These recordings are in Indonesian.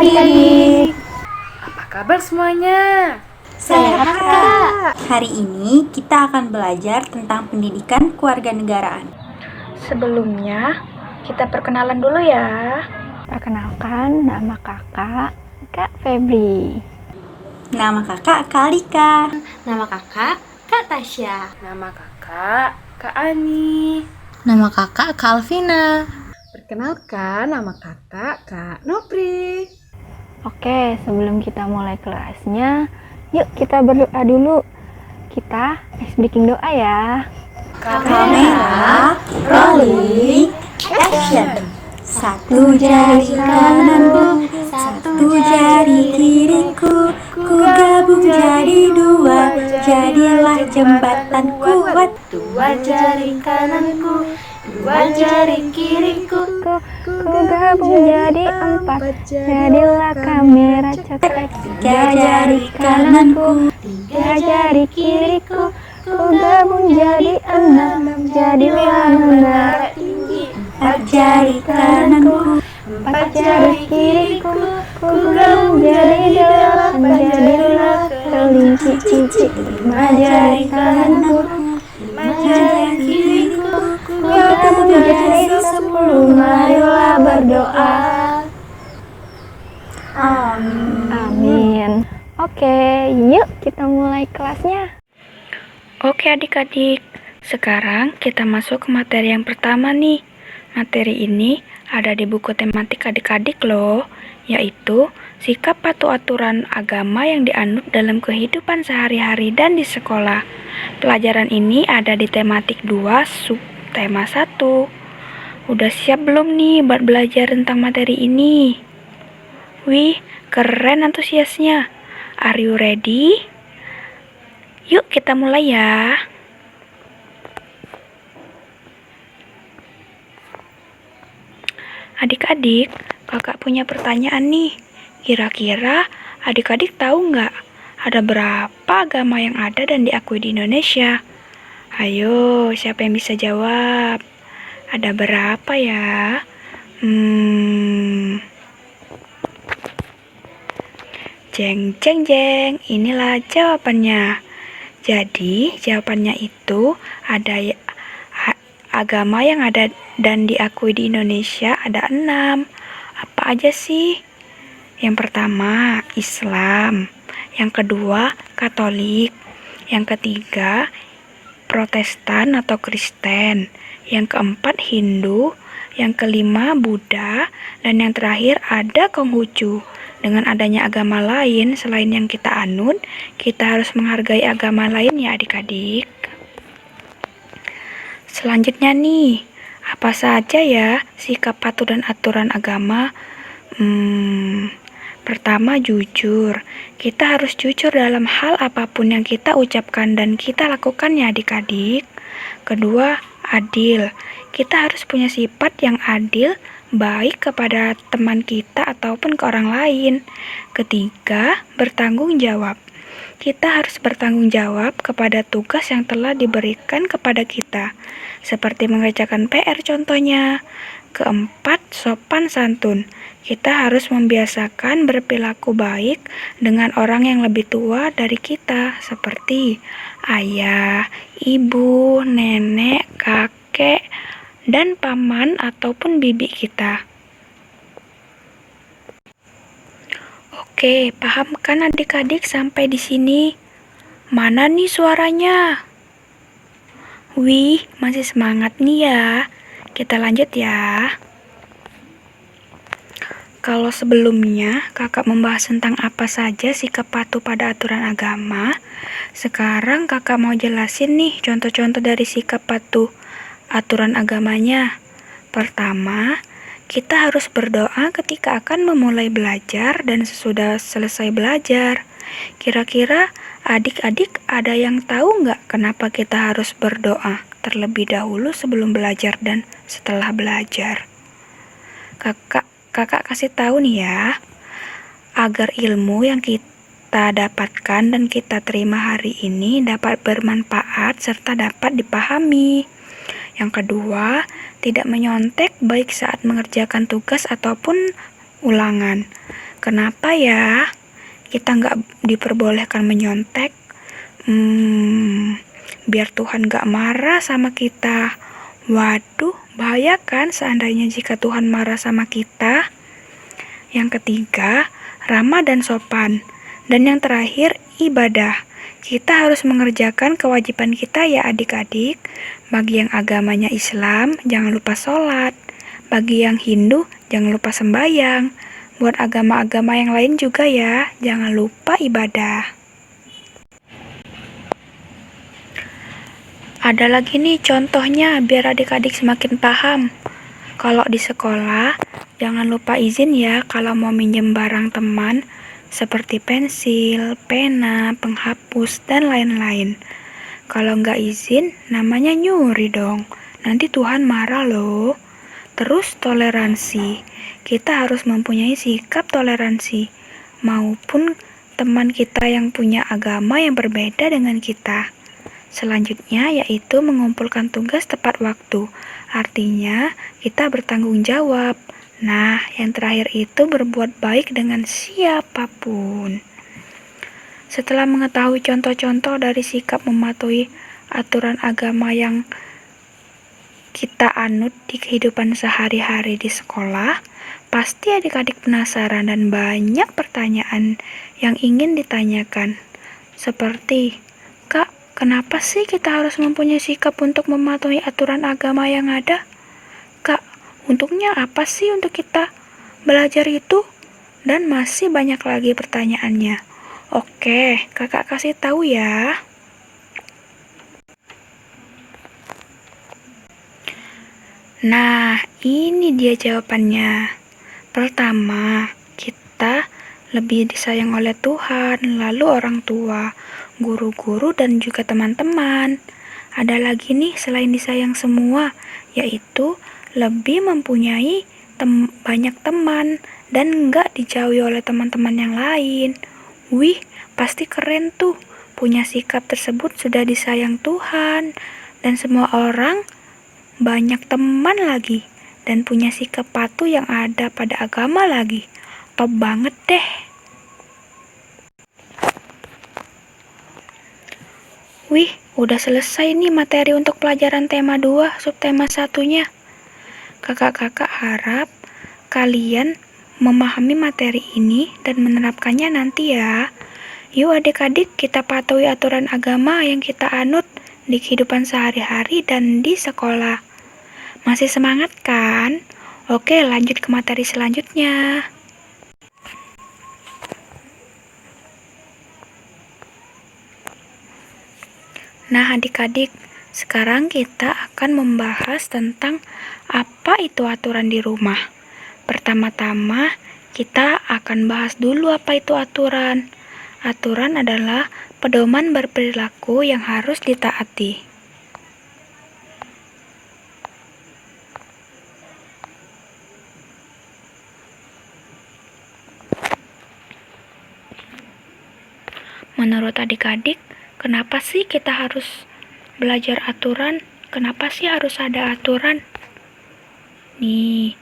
adik-adik. Apa kabar semuanya? Sehat, Kak. Hari ini kita akan belajar tentang pendidikan kewarganegaraan. Sebelumnya, kita perkenalan dulu ya. Perkenalkan, nama kakak, Kak Febri. Nama kakak Kak Alika. Nama kakak, Kak Tasya. Nama kakak, Kak Ani. Nama kakak Kak Alvina. Perkenalkan, nama kakak Kak Nopri. Oke, sebelum kita mulai kelasnya, yuk kita berdoa dulu. Kita breaking doa ya. Kamera, rolling, action. Satu jari kananku, satu jari kiriku, ku gabung jadi dua, jadilah jembatan kuat. Dua jari kananku, dua jari kiriku. Ku gabung jadi empat, jadilah kamera cetek. Tiga jari kananku, Tiga jari kiriku, ku gabung jadi enam, jadilah menara tinggi. empat jari kananku, Empat jari kiriku, ku gabung jadi delapan, jadilah kelinci cici. Lima jari kananku, lima jari kiriku, ku gabung jadi 10. Marilah berdoa. Amin. Oke, yuk kita mulai kelasnya. Oke adik-adik, sekarang kita masuk ke materi yang pertama nih. Materi ini ada di buku tematik adik-adik loh, yaitu sikap patuh aturan agama yang dianut dalam kehidupan sehari-hari dan di sekolah. Pelajaran ini ada di tematik 2, subtema 1. Udah siap belum nih buat belajar tentang materi ini? Wih, keren antusiasnya. Are you ready? Yuk kita mulai ya. Adik-adik, kakak punya pertanyaan nih. Kira-kira adik-adik tahu nggak ada berapa agama yang ada dan diakui di Indonesia? Ayo, siapa yang bisa jawab? Ada berapa ya? Jeng jeng jeng, inilah jawabannya. Jadi, jawabannya itu ada agama yang ada dan diakui di Indonesia ada 6. Apa aja sih? Yang pertama, Islam. Yang kedua, Katolik. Yang ketiga, Protestan atau Kristen. Yang keempat, Hindu. Yang kelima, Buddha. Dan yang terakhir ada Konghucu. Dengan adanya agama lain selain yang kita anut, kita harus menghargai agama lain ya adik-adik. Selanjutnya nih, apa saja ya sikap patuh dan aturan agama? Pertama, jujur. Kita harus jujur dalam hal apapun yang kita ucapkan dan kita lakukan ya adik-adik. Kedua, adil. Kita harus punya sifat yang adil, baik kepada teman kita ataupun ke orang lain. Ketiga, bertanggung jawab. Kita harus bertanggung jawab kepada tugas yang telah diberikan kepada kita, seperti mengerjakan PR contohnya. Keempat, sopan santun. Kita harus membiasakan berperilaku baik dengan orang yang lebih tua dari kita, seperti ayah, ibu, nenek, kakek, dan paman ataupun bibi kita. Oke, paham kan adik-adik sampai di sini? Mana nih suaranya? Wih, masih semangat nih ya. Kita lanjut ya. Kalau sebelumnya kakak membahas tentang apa saja sikap patuh pada aturan agama, sekarang kakak mau jelasin nih contoh-contoh dari sikap patuh aturan agamanya. Pertama, kita harus berdoa ketika akan memulai belajar dan sesudah selesai belajar. Kira-kira adik-adik ada yang tahu nggak kenapa kita harus berdoa terlebih dahulu sebelum belajar dan setelah belajar? Kakak kasih tahu nih ya, agar ilmu yang kita dapatkan dan kita terima hari ini dapat bermanfaat serta dapat dipahami. Yang kedua, tidak menyontek baik saat mengerjakan tugas ataupun ulangan. Kenapa ya kita nggak diperbolehkan menyontek? Biar Tuhan nggak marah sama kita. Waduh, bahaya kan seandainya jika Tuhan marah sama kita. Yang ketiga, ramah dan sopan. Dan yang terakhir, ibadah. Kita harus mengerjakan kewajiban kita ya adik-adik. Bagi yang agamanya Islam, jangan lupa sholat. Bagi yang Hindu, jangan lupa sembahyang. Buat agama-agama yang lain juga ya, jangan lupa ibadah. Ada lagi nih contohnya biar adik-adik semakin paham. Kalau di sekolah, jangan lupa izin ya kalau mau minjem barang teman seperti pensil, pena, penghapus, dan lain-lain. Kalau nggak izin, namanya nyuri dong. Nanti Tuhan marah loh. Terus toleransi. Kita harus mempunyai sikap toleransi. Maupun teman kita yang punya agama yang berbeda dengan kita. Selanjutnya yaitu mengumpulkan tugas tepat waktu. Artinya kita bertanggung jawab. Nah, yang terakhir itu berbuat baik dengan siapapun. Setelah mengetahui contoh-contoh dari sikap mematuhi aturan agama yang kita anut di kehidupan sehari-hari di sekolah, pasti adik-adik penasaran dan banyak pertanyaan yang ingin ditanyakan. Seperti, Kak, kenapa sih kita harus mempunyai sikap untuk mematuhi aturan agama yang ada? Kak, untuknya apa sih untuk kita belajar itu? Dan masih banyak lagi pertanyaannya. Oke, kakak kasih tahu ya. Nah, ini dia jawabannya. Pertama, kita lebih disayang oleh Tuhan, lalu orang tua, guru-guru, dan juga teman-teman. Ada lagi nih selain disayang semua, yaitu lebih mempunyai banyak teman dan nggak dijauhi oleh teman-teman yang lain. Wih, pasti keren tuh. Punya sikap tersebut sudah disayang Tuhan dan semua orang, banyak teman lagi, dan punya sikap patuh yang ada pada agama lagi. Top banget deh. Wih, udah selesai nih materi untuk pelajaran tema 2, subtema 1-nya. Kakak-kakak harap kalian memahami materi ini dan menerapkannya nanti ya. Yuk adik-adik, kita patuhi aturan agama yang kita anut di kehidupan sehari-hari dan di sekolah. Masih semangat kan? Oke, lanjut ke materi selanjutnya. Nah adik-adik, sekarang kita akan membahas tentang apa itu aturan di rumah. Pertama-tama, kita akan bahas dulu apa itu aturan. Aturan adalah pedoman berperilaku yang harus ditaati. Menurut adik-adik, kenapa sih kita harus belajar aturan? Kenapa sih harus ada aturan? Nih,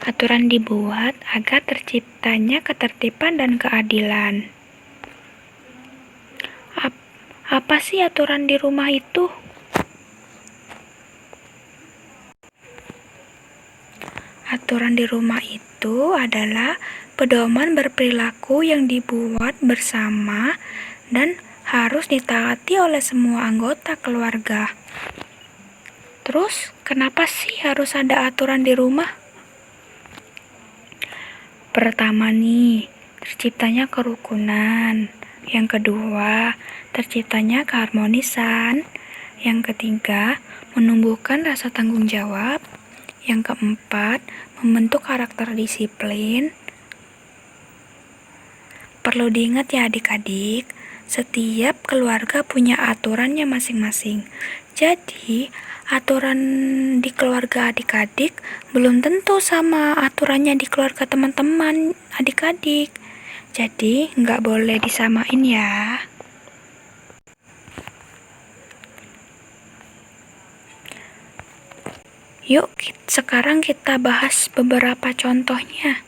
aturan dibuat agar terciptanya ketertiban dan keadilan. Apa sih aturan di rumah itu? Aturan di rumah itu adalah pedoman berperilaku yang dibuat bersama dan harus ditaati oleh semua anggota keluarga. Terus, kenapa sih harus ada aturan di rumah? Pertama nih, terciptanya kerukunan. Yang kedua, terciptanya keharmonisan. Yang ketiga, menumbuhkan rasa tanggung jawab. Yang keempat, membentuk karakter disiplin. Perlu diingat ya adik-adik, setiap keluarga punya aturannya masing-masing. Jadi, aturan di keluarga adik-adik belum tentu sama aturannya di keluarga teman-teman adik-adik. Jadi, nggak boleh disamain ya. Yuk, sekarang kita bahas beberapa contohnya.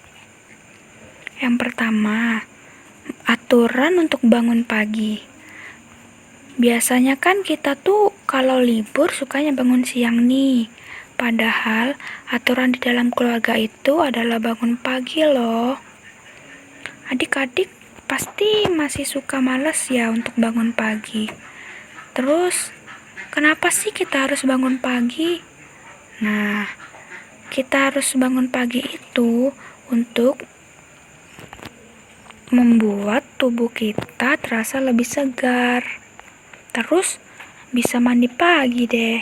Yang pertama, aturan untuk bangun pagi. Biasanya kan kita tuh kalau libur sukanya bangun siang nih. Padahal aturan di dalam keluarga itu adalah bangun pagi loh. Adik-adik pasti masih suka malas ya untuk bangun pagi. Terus, kenapa sih kita harus bangun pagi? Nah, kita harus bangun pagi itu untuk membuat tubuh kita terasa lebih segar. Terus bisa mandi pagi deh.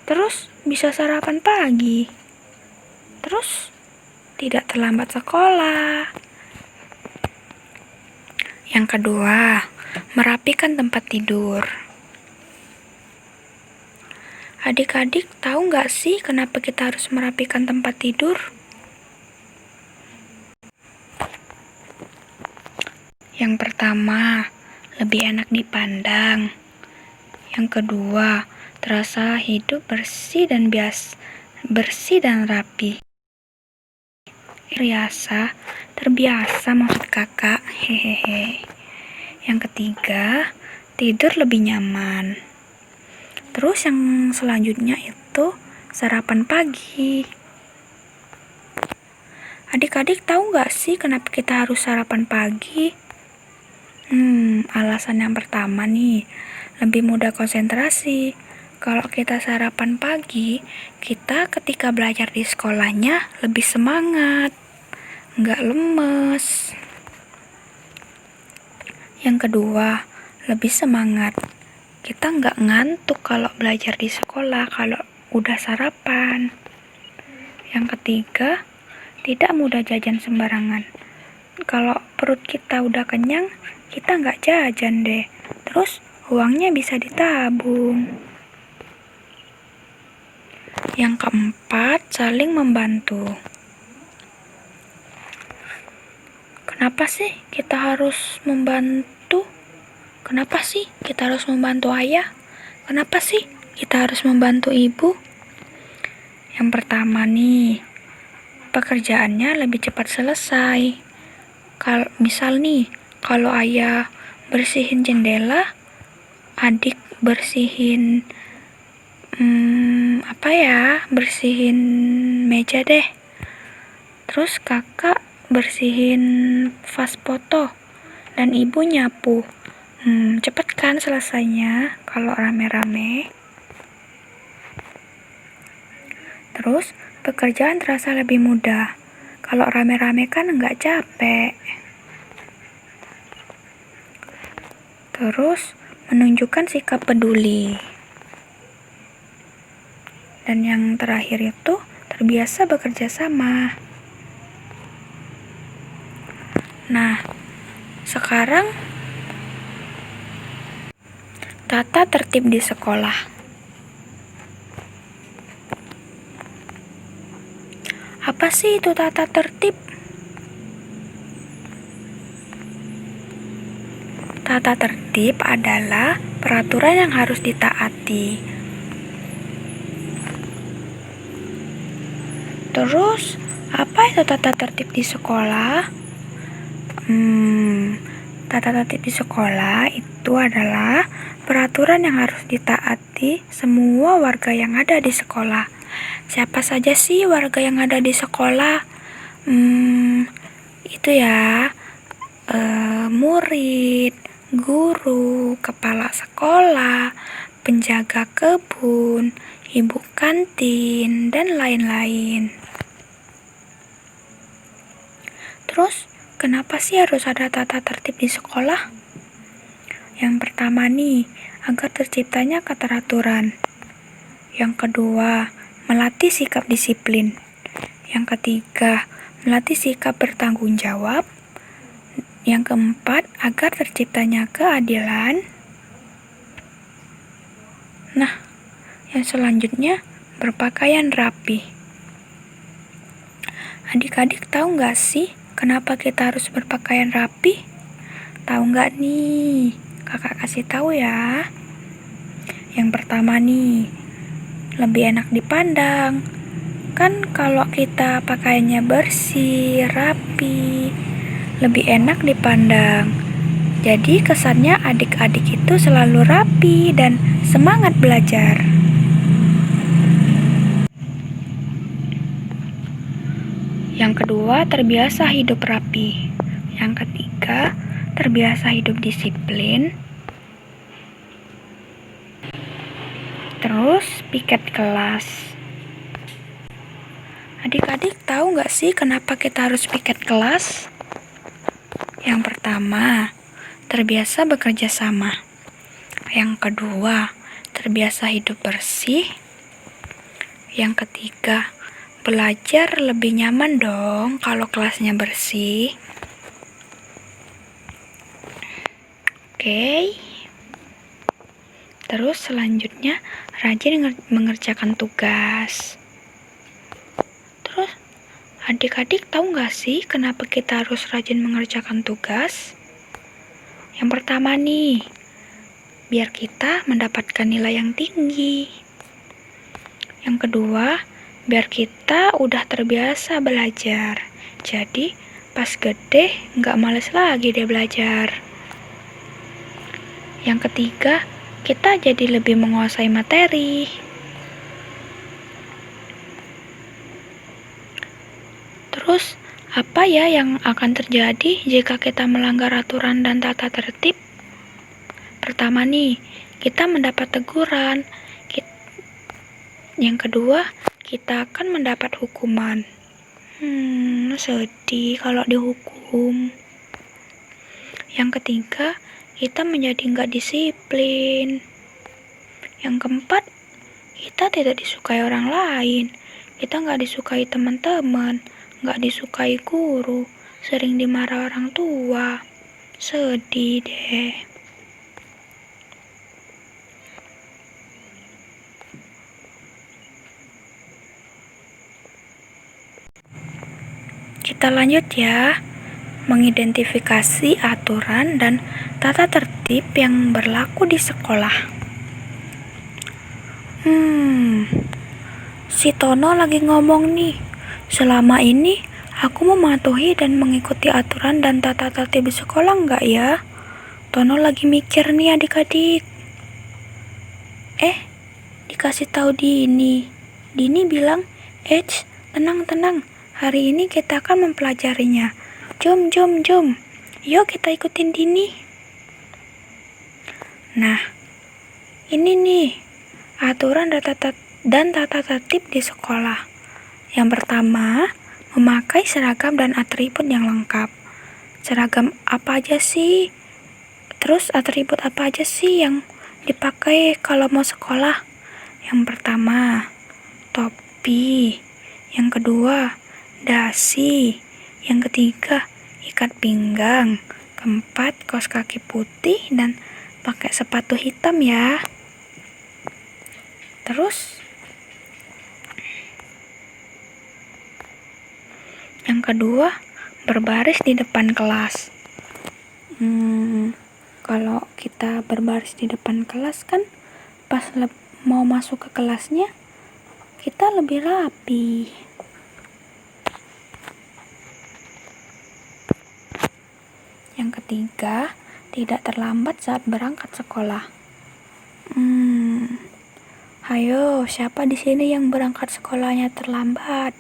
Terus bisa sarapan pagi. Terus tidak terlambat sekolah. Yang kedua, merapikan tempat tidur. Adik-adik tahu nggak sih kenapa kita harus merapikan tempat tidur? Yang pertama, lebih enak dipandang. Yang kedua, terasa hidup bersih dan rapi. Terbiasa maksud kakak. Hehehe. Yang ketiga, tidur lebih nyaman. Terus yang selanjutnya itu sarapan pagi. Adik-adik tahu nggak sih kenapa kita harus sarapan pagi? Alasan yang pertama nih, lebih mudah konsentrasi. Kalau kita sarapan pagi, kita ketika belajar di sekolahnya lebih semangat, nggak lemes. Yang kedua, lebih semangat. Kita nggak ngantuk kalau belajar di sekolah kalau udah sarapan. Yang ketiga, tidak mudah jajan sembarangan. Kalau perut kita udah kenyang, kita nggak jajan deh. Terus uangnya bisa ditabung. Yang keempat, saling membantu. Kenapa sih kita harus membantu? Kenapa sih kita harus membantu ayah? Kenapa sih kita harus membantu ibu? Yang pertama nih, pekerjaannya lebih cepat selesai. Misal nih, kalau ayah bersihin jendela, adik bersihin bersihin meja deh. Terus kakak bersihin vas foto dan ibu nyapu. Cepet kan selesainya kalau rame-rame. Terus pekerjaan terasa lebih mudah. Kalau rame-rame kan nggak capek. Terus menunjukkan sikap peduli. Dan yang terakhir itu terbiasa bekerja sama. Nah, sekarang tata tertib di sekolah. Apa sih itu tata tertib? Tata tertib adalah peraturan yang harus ditaati. Terus, apa itu tata tertib di sekolah? Tata tertib di sekolah itu adalah peraturan yang harus ditaati semua warga yang ada di sekolah. Siapa saja sih warga yang ada di sekolah? Itu ya, murid, guru, kepala sekolah, penjaga kebun, ibu kantin, dan lain-lain. Terus, kenapa sih harus ada tata tertib di sekolah? Yang pertama nih, agar terciptanya keteraturan. Yang kedua, melatih sikap disiplin. Yang ketiga, melatih sikap bertanggung jawab. Yang keempat, agar terciptanya keadilan. Nah, yang selanjutnya, berpakaian rapi. Adik-adik tahu nggak sih kenapa kita harus berpakaian rapi? Tahu nggak nih? Kakak kasih tahu ya. Yang pertama nih, lebih enak dipandang. Kan kalau kita pakainya bersih, rapi, lebih enak dipandang. Jadi kesannya adik-adik itu selalu rapi dan semangat belajar. Yang kedua, terbiasa hidup rapi. Yang ketiga, terbiasa hidup disiplin. Terus, piket kelas. Adik-adik tahu nggak sih kenapa kita harus piket kelas? Yang pertama, terbiasa bekerja sama. Yang kedua, terbiasa hidup bersih. Yang ketiga, belajar lebih nyaman dong kalau kelasnya bersih. Oke. Terus selanjutnya, rajin mengerjakan tugas. Terus, adik-adik tahu nggak sih kenapa kita harus rajin mengerjakan tugas? Yang pertama nih, biar kita mendapatkan nilai yang tinggi. Yang kedua, biar kita udah terbiasa belajar. Jadi, pas gede nggak males lagi deh belajar. Yang ketiga, kita jadi lebih menguasai materi. Terus, apa ya yang akan terjadi jika kita melanggar aturan dan tata tertib? Pertama nih, kita mendapat teguran. Yang kedua, kita akan mendapat hukuman. Sedih kalau dihukum. Yang ketiga, kita menjadi nggak disiplin. Yang keempat, kita tidak disukai orang lain. Kita nggak disukai teman-teman, nggak disukai guru, sering dimarah orang tua. Sedih deh. Kita lanjut ya, mengidentifikasi aturan dan tata tertib yang berlaku di sekolah. Si Tono lagi ngomong nih, selama ini aku mematuhi dan mengikuti aturan dan tata tertib di sekolah nggak ya? Tono lagi mikir nih adik-adik. Dikasih tahu Dini. Dini bilang, tenang, hari ini kita akan mempelajarinya. Jom. Yuk kita ikutin Dini. Nah, ini nih, aturan dan tata tertib di sekolah. Yang pertama, memakai seragam dan atribut yang lengkap. Seragam apa aja sih? Terus atribut apa aja sih yang dipakai kalau mau sekolah? Yang pertama, topi. Yang kedua, dasi. Yang ketiga, ikat pinggang. Keempat, kaos kaki putih dan pakai sepatu hitam ya. Terus yang kedua, berbaris di depan kelas. Kalau kita berbaris di depan kelas kan pas mau masuk ke kelasnya kita lebih rapi. Yang ketiga, tidak terlambat saat berangkat sekolah. Hayo, siapa di sini yang berangkat sekolahnya terlambat?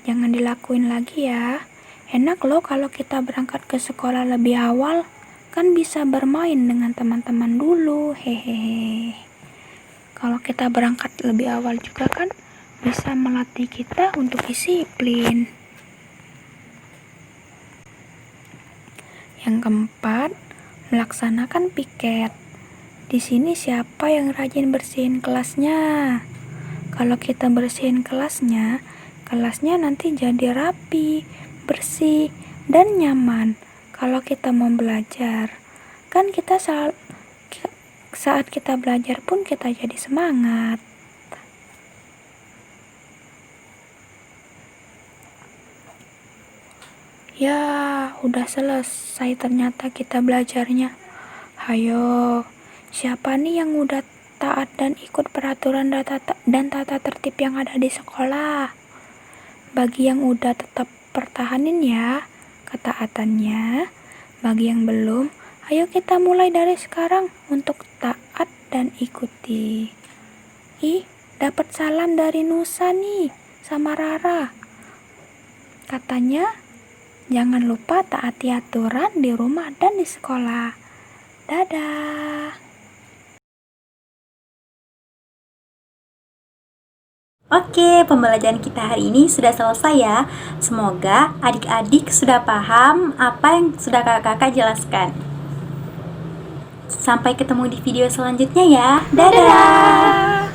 Jangan dilakuin lagi ya. Enak loh kalau kita berangkat ke sekolah lebih awal, kan bisa bermain dengan teman-teman dulu. Hehehe. Kalau kita berangkat lebih awal juga kan bisa melatih kita untuk disiplin. Yang keempat, melaksanakan piket. Di sini siapa yang rajin bersihin kelasnya? Kalau kita bersihin kelasnya nanti jadi rapi, bersih, dan nyaman. Kalau kita mau belajar, kan kita saat kita belajar pun kita jadi semangat. Ya, udah selesai ternyata kita belajarnya. Hayo, siapa nih yang udah taat dan ikut peraturan dan tata tertib yang ada di sekolah? Bagi yang udah tetap pertahanin ya ketaatannya. Bagi yang belum, ayo kita mulai dari sekarang untuk taat dan ikuti. Ih, dapat salam dari Nusa nih sama Rara. Katanya, jangan lupa taati aturan di rumah dan di sekolah. Dadah. Oke, pembelajaran kita hari ini sudah selesai ya. Semoga adik-adik sudah paham apa yang sudah kakak-kakak jelaskan. Sampai ketemu di video selanjutnya ya. Dadah!